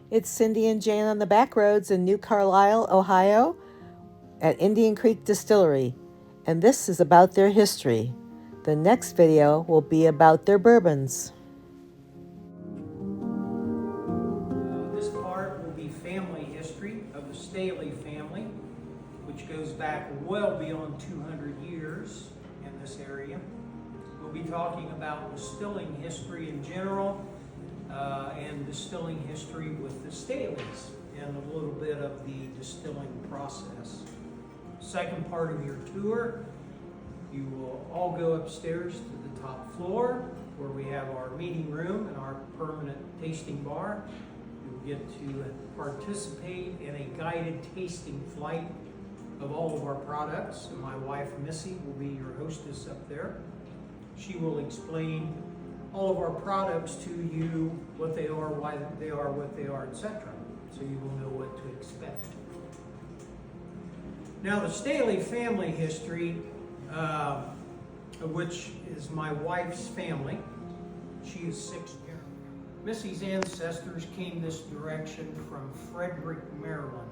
It's Cindy and Jane on the Backroads in New Carlisle, Ohio, at Indian Creek Distillery, and this is about their history. The next video will be about their bourbons. This part will be family history of the Staley family, which goes back well beyond 200 years in this area. We'll be talking about distilling history in general, and distilling history with the Staleys, and a little bit of the distilling process. Second part of your tour, you will all go upstairs to the top floor where we have our meeting room and our permanent tasting bar. You'll get to participate in a guided tasting flight of all of our products. And my wife Missy will be your hostess up there. She will explain all of our products to you, what they are, why they are, what they are, etc. So you will know what to expect. Now the Staley family history, which is my wife's family, she is 6th generation. Missy's ancestors came this direction from Frederick, Maryland.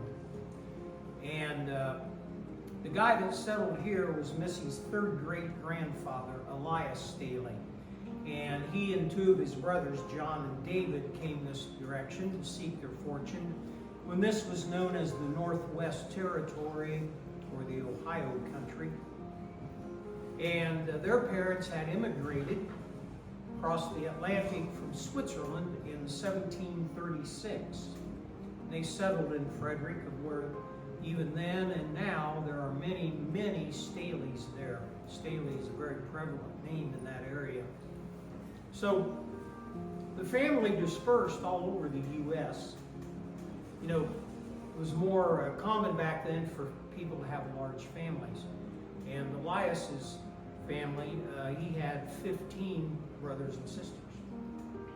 And the guy that settled here was Missy's 3rd great-grandfather, Elias Staley. And he and 2 of his brothers, John and David, came this direction to seek their fortune when this was known as the Northwest Territory, or the Ohio country. And their parents had immigrated across the Atlantic from Switzerland in 1736. They settled in Frederick, where even then and now there are many, many Staleys there. Staley is a very prevalent name in that area. So the family dispersed all over the U.S. You know, it was more common back then for people to have large families. And Elias's family, he had 15 brothers and sisters.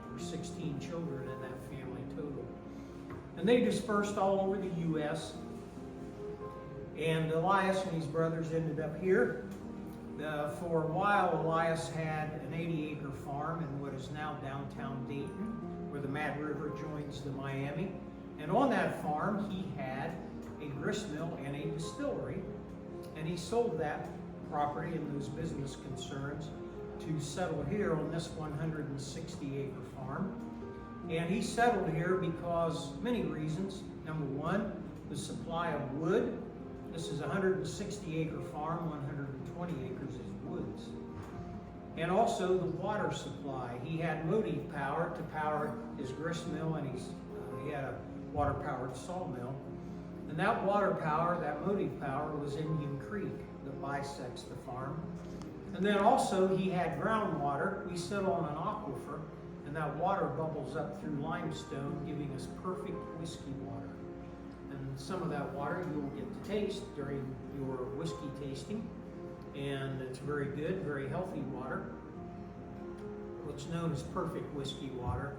There were 16 children in that family total. And they dispersed all over the U.S. And Elias and his brothers ended up here. For a while, Elias had an 80-acre farm in what is now downtown Dayton, where the Mad River joins the Miami. And on that farm, he had a gristmill and a distillery. And he sold that property and those business concerns to settle here on this 160-acre farm. And he settled here because many reasons. Number one, the supply of wood. This is a 160-acre farm, 120 acres is woods. And also the water supply. He had motive power to power his gristmill, and he had a water-powered sawmill. And that water power, that motive power, was Indian Creek that bisects the farm. And then also he had groundwater. We sit on an aquifer, and that water bubbles up through limestone, giving us perfect whiskey water. And some of that water you will get to taste during your whiskey tasting. And it's very good, very healthy water. What's known as perfect whiskey water.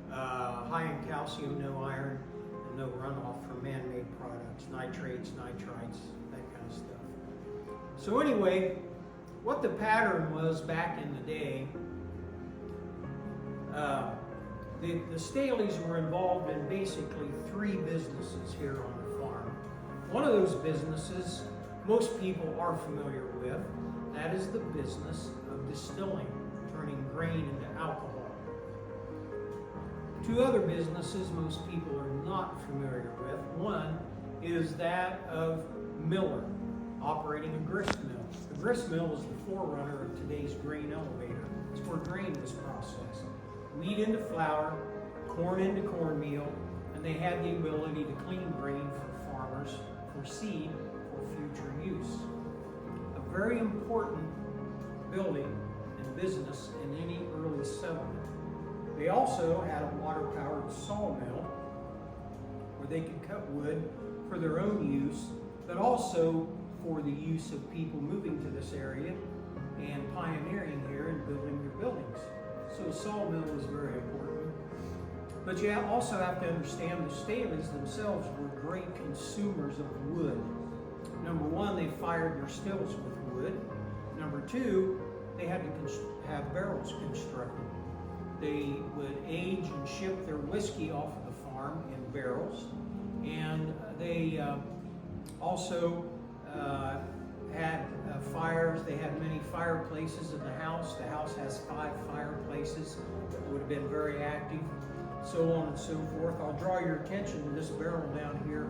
High in calcium, no iron, and no runoff from man-made products, nitrates, nitrites, that kind of stuff. So anyway, what the pattern was back in the day, the Staleys were involved in basically 3 businesses here on the farm. One of those businesses most people are familiar with, that is the business of distilling, turning grain into alcohol. 2 other businesses most people are not familiar with. One is that of miller, operating a grist mill. The grist mill is the forerunner of today's grain elevator. It's where grain was processed. Wheat into flour, corn into cornmeal, and they had the ability to clean grain for farmers, for seed, for future use. A very important building and business in any early settlement. They also had a water-powered sawmill where they could cut wood for their own use, but also for the use of people moving to this area and pioneering here and building their buildings. So a sawmill is very important. But you also have to understand the Staleys themselves were great consumers of wood. Number one, they fired their stills with wood. Number two, they had to have barrels constructed. They would age and ship their whiskey off of the farm in barrels, and they also had fires. They had many fireplaces in the house. The house has 5 fireplaces that would have been very active, so on and so forth. I'll draw your attention to this barrel down here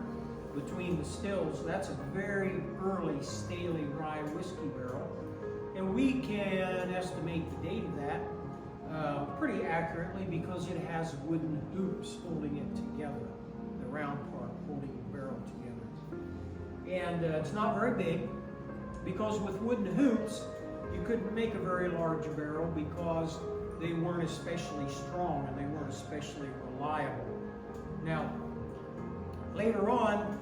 between the stills. That's a very early Staley rye whiskey barrel, and we can estimate the date of that pretty accurately because it has wooden hoops holding it together, the round part holding the barrel together. And it's not very big, because with wooden hoops you couldn't make a very large barrel because they weren't especially strong and they weren't especially reliable. Now, later on,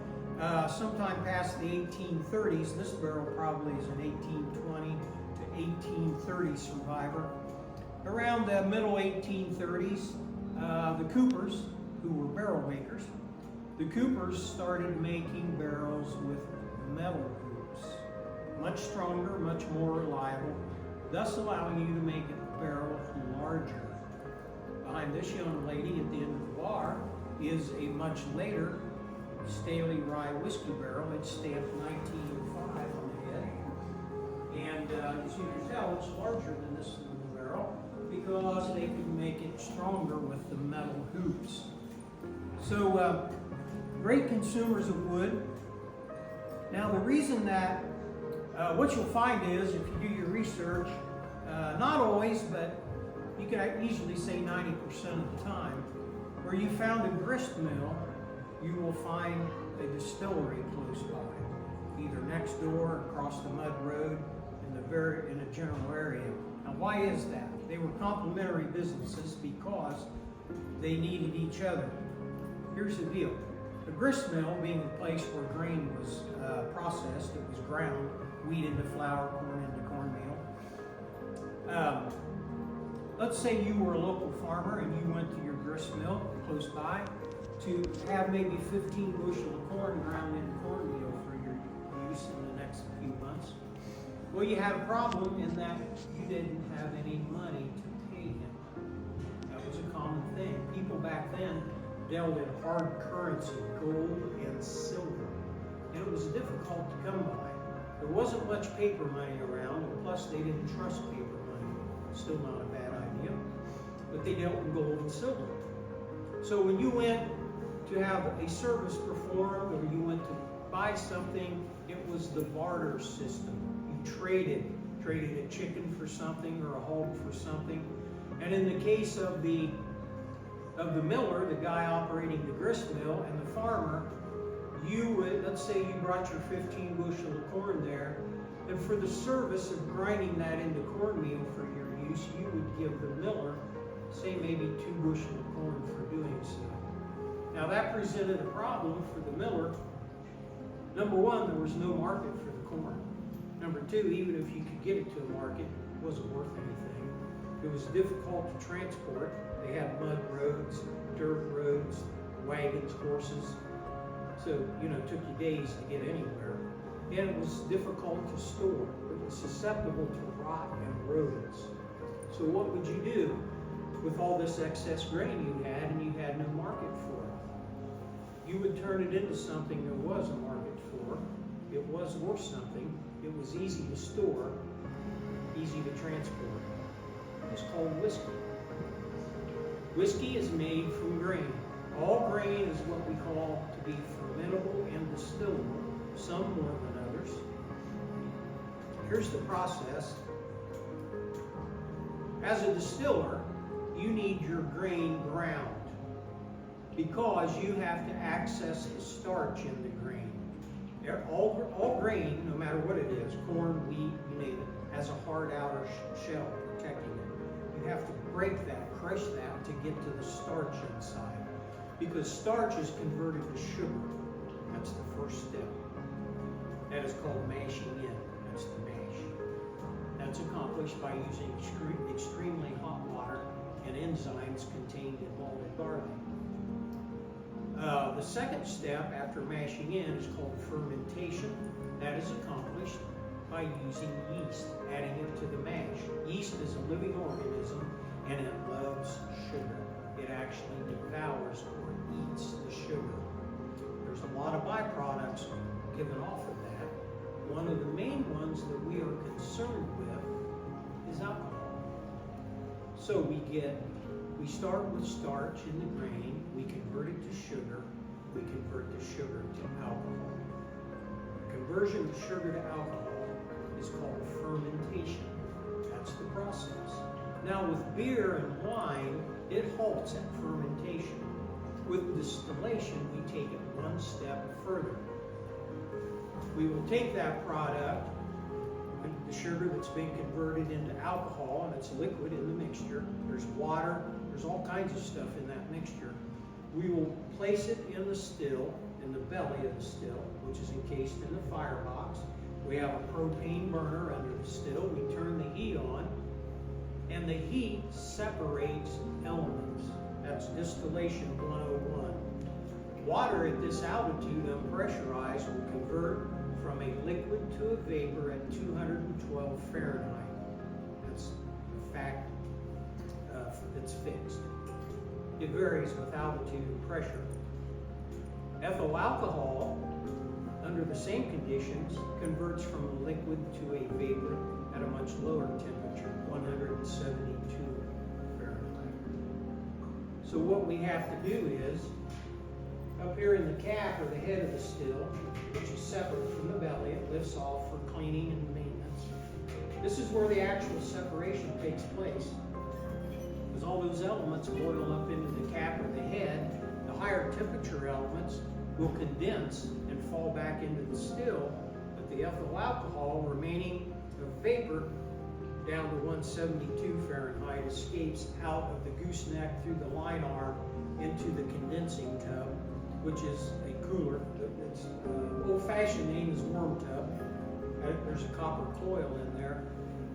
sometime past the 1830s, this barrel probably is an 1820 to 1830 survivor. Around the middle 1830s, the Coopers, who were barrel makers, the Coopers started making barrels with metal hoops. Much stronger, much more reliable, thus allowing you to make a barrel larger. Behind this young lady at the end of the bar is a much later Staley rye whiskey barrel. It's stamped 1905 on the head. And as you can tell, it's larger than this little barrel because they could make it stronger with the metal hoops. So, great consumers of wood. Now, the reason that, what you'll find is, if you do your research, not always, but you can easily say 90% of the time, where you found a grist mill, you will find a distillery close by, either next door, across the mud road, in a general area. Now, why is that? They were complementary businesses because they needed each other. Here's the deal. The grist mill, being the place where grain was processed, it was ground, wheat into flour, corn into cornmeal. Let's say you were a local farmer and you went to your grist mill close by to have maybe 15 bushel of corn ground into cornmeal for your use in the next few months. Well, you had a problem in that you didn't have any money to pay him. That was a common thing. People back then dealt in hard currency, gold and silver, and it was difficult to come by. There wasn't much paper money around, and plus they didn't trust paper money. Still not a bad idea, but they dealt in gold and silver. So when you went to have a service performed or you went to buy something, it was the barter system. You traded a chicken for something or a hog for something. And in the case of the miller, the guy operating the grist mill, and the farmer, you would, let's say you brought your 15 bushel of corn there, and for the service of grinding that into cornmeal for your use, you would give the miller, say maybe 2 bushel of corn for doing so. Now that presented a problem for the miller. Number one, there was no market for the corn. Number two, even if you could get it to a market, it wasn't worth anything. It was difficult to transport. They had mud roads, dirt roads, wagons, horses. So, it took you days to get anywhere. And it was difficult to store. It was susceptible to rot and rodents. So what would you do with all this excess grain you had and you had no market for it? You would turn it into something there was a market for. It was worth something. It was easy to store, easy to transport. It's called whiskey. Whiskey is made from grain. All grain is what we call to be fermentable and distillable, some more than others. Here's the process. As a distiller, you need your grain ground because you have to access the starch in the grain. All grain, no matter what it is, corn, wheat, you name it, has a hard outer shell protecting it. You have to break that, crush that to get to the starch inside. Because starch is converted to sugar. That's the first step. That is called mashing in. That's the mash. That's accomplished by using extremely hot water and enzymes contained in malted barley. The second step after mashing in is called fermentation. That is accomplished by using yeast, adding it to the mash. Yeast is a living organism, and it loves sugar. It actually devours or eats the sugar. There's a lot of byproducts given off of that. One of the main ones that we are concerned with is alcohol. So we start with starch in the grain, we convert it to sugar, we convert the sugar to alcohol. Conversion of sugar to alcohol is called fermentation. That's the process. Now with beer and wine, it halts at fermentation. With distillation, we take it one step further. We will take that product, the sugar that's been converted into alcohol, and it's liquid in the mixture. There's water, there's all kinds of stuff in that mixture. We will place it in the still, in the belly of the still, which is encased in the firebox. We have a propane burner under the still. We turn the heat on, and the heat separates elements. That's distillation 101. Water at this altitude, unpressurized, will convert from a liquid to a vapor at 212 Fahrenheit. That's a fact that's fixed. It varies with altitude and pressure. Ethyl alcohol, under the same conditions, converts from a liquid to a vapor at a much lower temperature, 172 Fahrenheit. So what we have to do is, up here in the cap or the head of the still, which is separate from the belly, it lifts off for cleaning and maintenance. This is where the actual separation takes place. Because all those elements boil up into the cap or the head, the higher temperature elements will condense and fall back into the still, but the ethyl alcohol remaining a vapor down to 172 Fahrenheit escapes out of the gooseneck through the line arm into the condensing tub, which is a cooler. Its old-fashioned name is worm tub. There's a copper coil in there,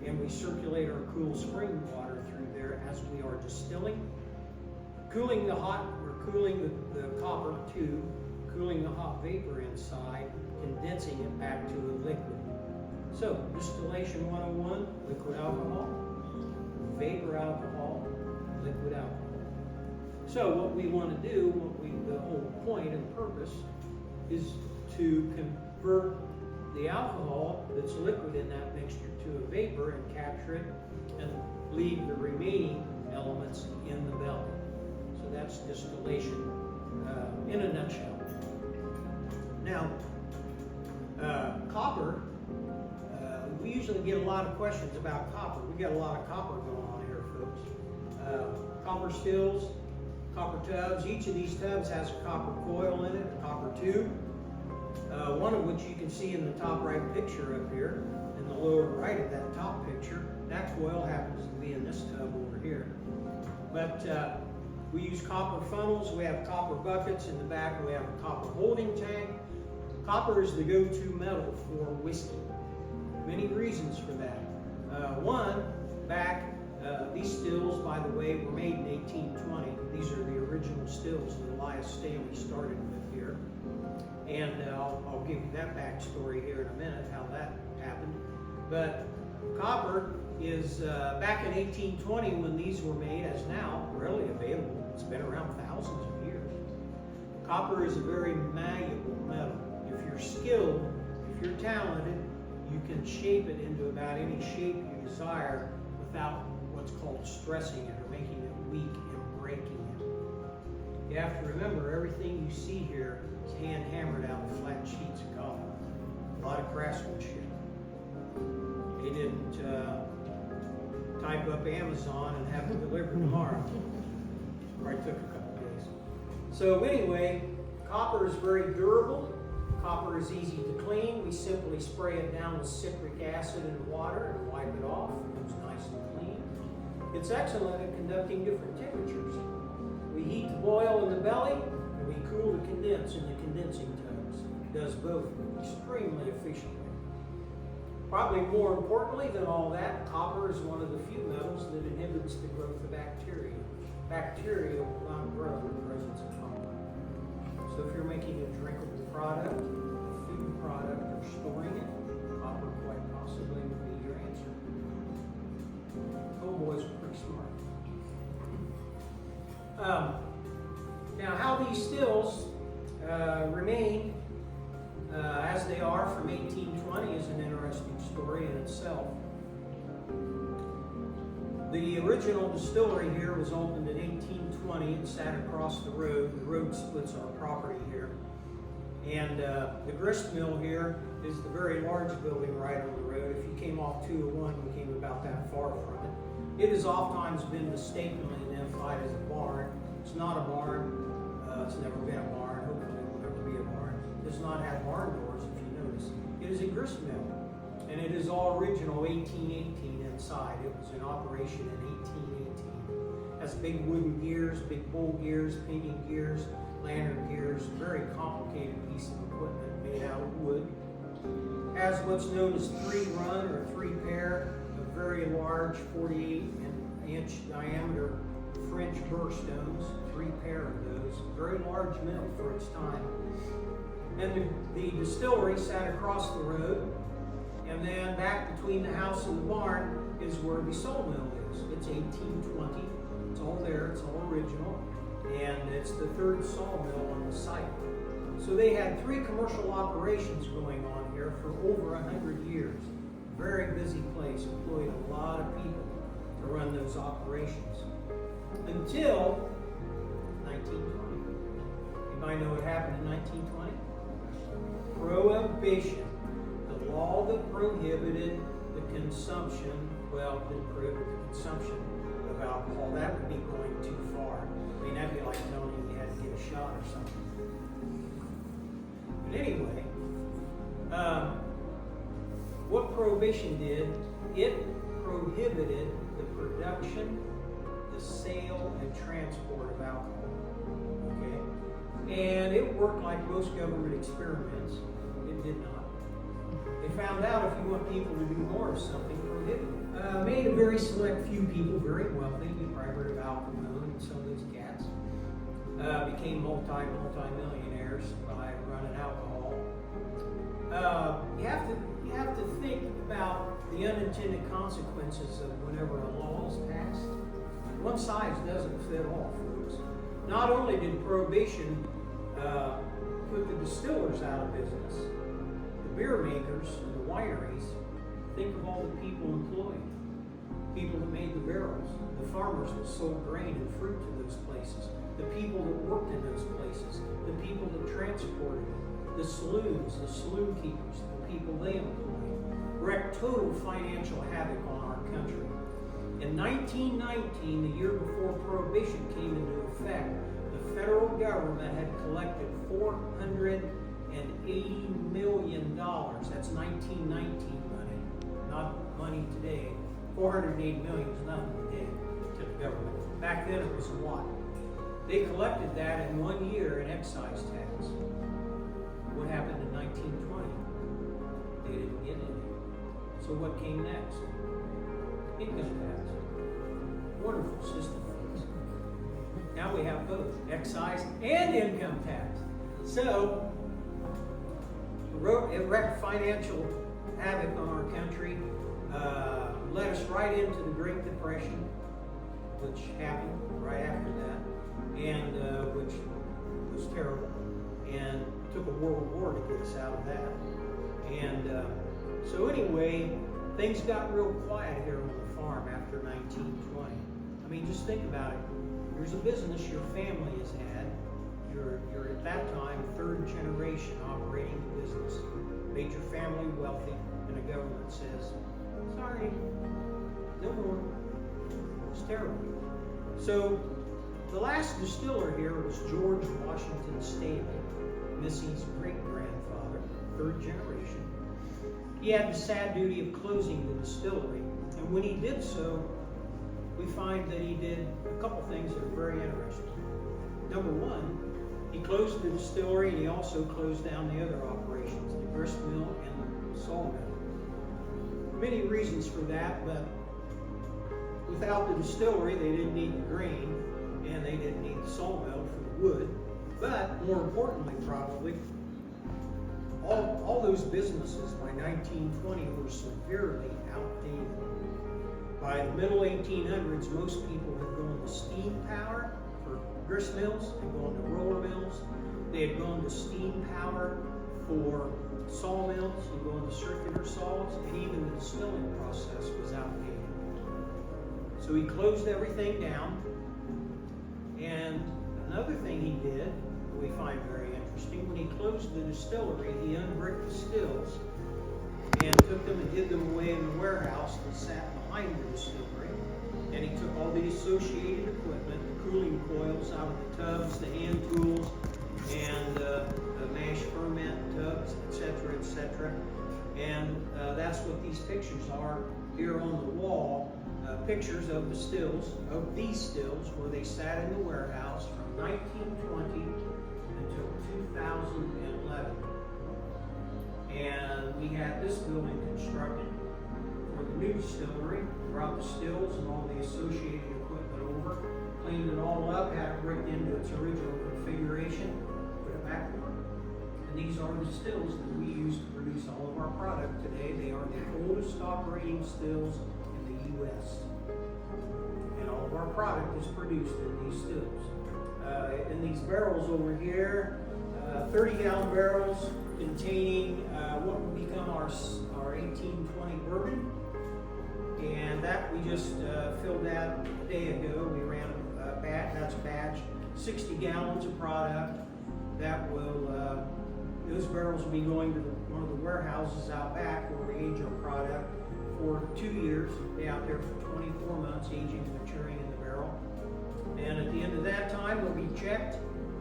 and we circulate our cool spring water through there as we are distilling. Cooling the the copper tube, cooling the hot vapor inside, condensing it back to a liquid. So, distillation 101, liquid alcohol, vapor alcohol, liquid alcohol. So what we want to do, the whole point and purpose, is to convert the alcohol that's liquid in that mixture to a vapor and capture it and leave the remaining elements in the belly. So that's distillation in a nutshell. Now, copper, we usually get a lot of questions about copper. We got a lot of copper going on here, folks. Copper stills, copper tubs. Each of these tubs has a copper coil in it, a copper tube, one of which you can see in the top right picture up here, in the lower right of that top picture. That coil happens to be in this tub over here. But we use copper funnels, we have copper buckets in the back, we have a copper holding tank. Copper is the go-to metal for whiskey. Many reasons for that. One, these stills, by the way, were made in 1820. These are the original stills that Elias Staley started with here. And I'll give you that backstory here in a minute, how that happened. But copper is, back in 1820 when these were made, as now, readily available. It's been around thousands of years. Copper is a very malleable metal. If you're skilled, if you're talented, you can shape it into about any shape you desire without what's called stressing it or making it weak and breaking it. You have to remember, everything you see here is hand hammered out of flat sheets of copper. A lot of craftsmanship. They didn't type up Amazon and have it delivered tomorrow. Probably took a couple days. So anyway, copper is very durable. Copper is easy to clean. We simply spray it down with citric acid and water and wipe it off. It comes nice and clean. It's excellent at conducting different temperatures. We heat the boil in the belly, and we cool the condense in the condensing tubs. It does both extremely efficiently. Probably more importantly than all that, copper is one of the few metals that inhibits the growth of bacteria. Bacteria will not grow in the presence of copper. So if you're making a drinkable product, a food product, or storing it, copper quite possibly would be your answer. Homeboys are pretty smart. Now, how these stills remain as they are from 1820 is an interesting story in itself. The original distillery here was opened in 1820 and sat across the road. The road splits our property here. And the grist mill here is the very large building right on the road. If you came off 201, you came about that far from it. It has oftentimes been mistakenly identified as a barn. It's not a barn. It's never been a barn. Hopefully it will never be a barn. It does not have barn doors, if you notice. It is a grist mill. And it is all original 1818 inside. It was in operation in 1818. Has big wooden gears, big bowl gears, pinion gears, lantern gears, very complicated piece of equipment made out of wood. Has what's known as 3-run or 3-pair of very large 48-inch diameter French burrstones, 3-pair of those. Very large mill for its time. And the distillery sat across the road, and then back between the house and the barn is where the sawmill is. It's 1820. It's all there. It's all original. And it's the third sawmill on the site. So they had 3 commercial operations going on here for over 100 years. Very busy place, employed a lot of people to run those operations. Until 1920. Anybody know what happened in 1920? Prohibition. The law that prohibited the consumption, well, didn't prohibit the consumption of alcohol. That would be going too far. I mean, that'd be like telling you had to get a shot or something. But anyway, what prohibition did, it prohibited the production, the sale, and transport of alcohol. Okay? And it worked like most government experiments. It did not. They found out if you want people to do more of something, prohibit it. Made a very select few people very wealthy. You probably heard of Al Capone and some of those cats. Became multi-millionaires by running alcohol. You have to think about the unintended consequences of whenever a law is passed. One size doesn't fit all, folks. Not only did prohibition put the distillers out of business, the beer makers and the wineries, think of all the people employed. People that made the barrels, the farmers that sold grain and fruit to those places, the people that worked in those places, the people that transported it, the saloons, the saloon keepers, the people they employed, wreaked total financial havoc on our country. In 1919, the year before Prohibition came into effect, the federal government had collected $480 million. That's 1919 money, not money today. 480 million is nothing today to the government. Back then it was a lot. They collected that in 1 year in excise tax. What happened in 1920? They didn't get any. So what came next? Income tax. Wonderful system, folks. Now we have both excise and income tax. So it wreaked financial havoc on our country, led us right into the Great Depression, which happened right after that, and which was terrible, and took a world war to get us out of that. And so anyway, things got real quiet here on the farm after 1920. I mean, just think about it. Here's a business your family has had. You're at that time 3rd generation operating the business. Made your family wealthy, and the government says, sorry, no more. It's terrible. So the last distiller here was George Washington Staley, Missy's great-grandfather, 3rd generation. He had the sad duty of closing the distillery, and when he did so, we find that he did a couple things that are very interesting. Number one, he closed the distillery, and he also closed down the other operations, the grist mill and the sawmill. Many reasons for that, but without the distillery, they didn't need the grain, and they didn't need the sawmill for the wood. But more importantly, probably, all those businesses by 1920 were severely outdated. By the middle 1800s, most people had gone to steam power for grist mills, they'd gone to roller mills, they had gone to steam power for sawmills and going to circular saws, and even the distilling process was outdated. So he closed everything down, and another thing he did, we find very interesting, when he closed the distillery, he unbricked the stills and took them and hid them away in the warehouse that sat behind the distillery. And he took all the associated equipment, the cooling coils out of the tubs, the hand tools, and the mash ferment tubs, etc., etc. And that's what these pictures are here on the wall. Pictures of the stills, of these stills, where they sat in the warehouse from 1920 until 2011. And we had this building constructed for the new distillery, brought the stills and all the associated equipment over, cleaned it all up, had it bricked into its original configuration, put it back to work. And these are the stills that we use to produce all of our product today. They are the oldest operating stills in the U.S. And all of our product is produced in these stills. In these barrels over here, 30-gallon barrels containing what will become our 1820 bourbon. And that we just filled that a day ago. We ran a batch, that's a batch, 60 gallons of product. That will, those barrels will be going to one of the warehouses out back where we age our product for 2 years. Be out there for 24 months, aging and maturing in the barrel. And at the end of that time, they'll be checked.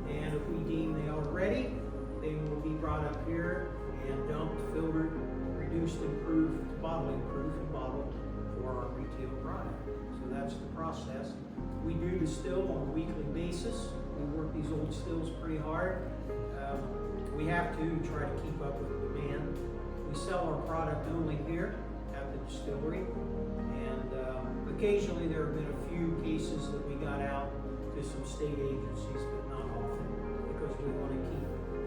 And if we deem they are ready, they will be brought up here and dumped, filtered, reduced, improved, bottling proof, and bottled for our retail product. So that's the process. We do distill on a weekly basis. We work these old stills pretty hard. We have to try to keep up with the demand. We sell our product only here at the distillery, and occasionally there have been a few cases that we got out to some state agencies, but not often, because we want to keep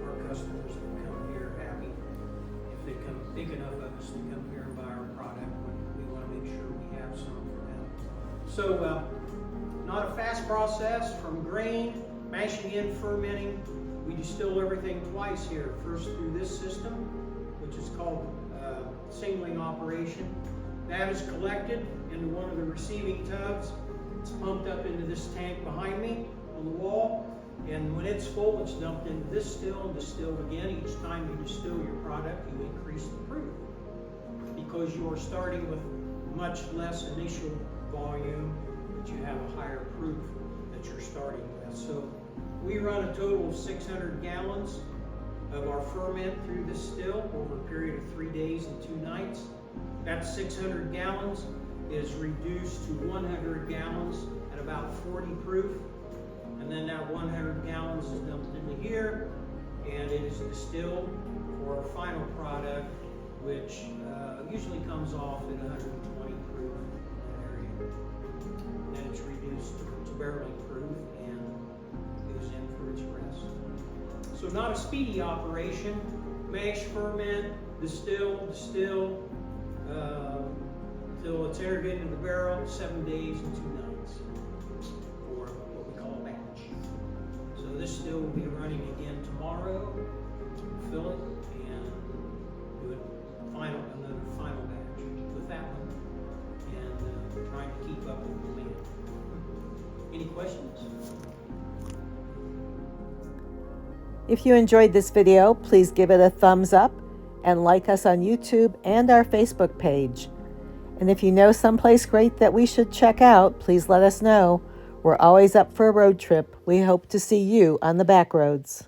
our customers that come here happy. If they come think enough of us to come here and buy our product, we want to make sure we have some for them. So, not a fast process from grain, mashing in, fermenting. We distill everything twice here. First through this system, which is called singling operation. That is collected into one of the receiving tubs. It's pumped up into this tank behind me on the wall. And when it's full, it's dumped into this still and distilled again. Each time you distill your product, you increase the proof, because you are starting with much less initial volume, but you have a higher proof that you're starting with. So we run a total of 600 gallons of our ferment through this still over a period of 3 days and 2 nights. That 600 gallons is reduced to 100 gallons at about 40 proof. And then that 100 gallons is dumped into here, and it is distilled for our final product, which usually comes off at 120 proof in that area. Then it's reduced to barreling proof and goes in for its rest. So not a speedy operation. Mash, ferment, distill, till it's entered into the barrel, 7 days and 2 nights for what we call a batch. So this still will be running again tomorrow. Fill it and do another final batch with that one, and trying to keep up with the demand. Any questions? If you enjoyed this video, please give it a thumbs up and like us on YouTube and our Facebook page. And if you know someplace great that we should check out, please let us know. We're always up for a road trip. We hope to see you on the Backroads.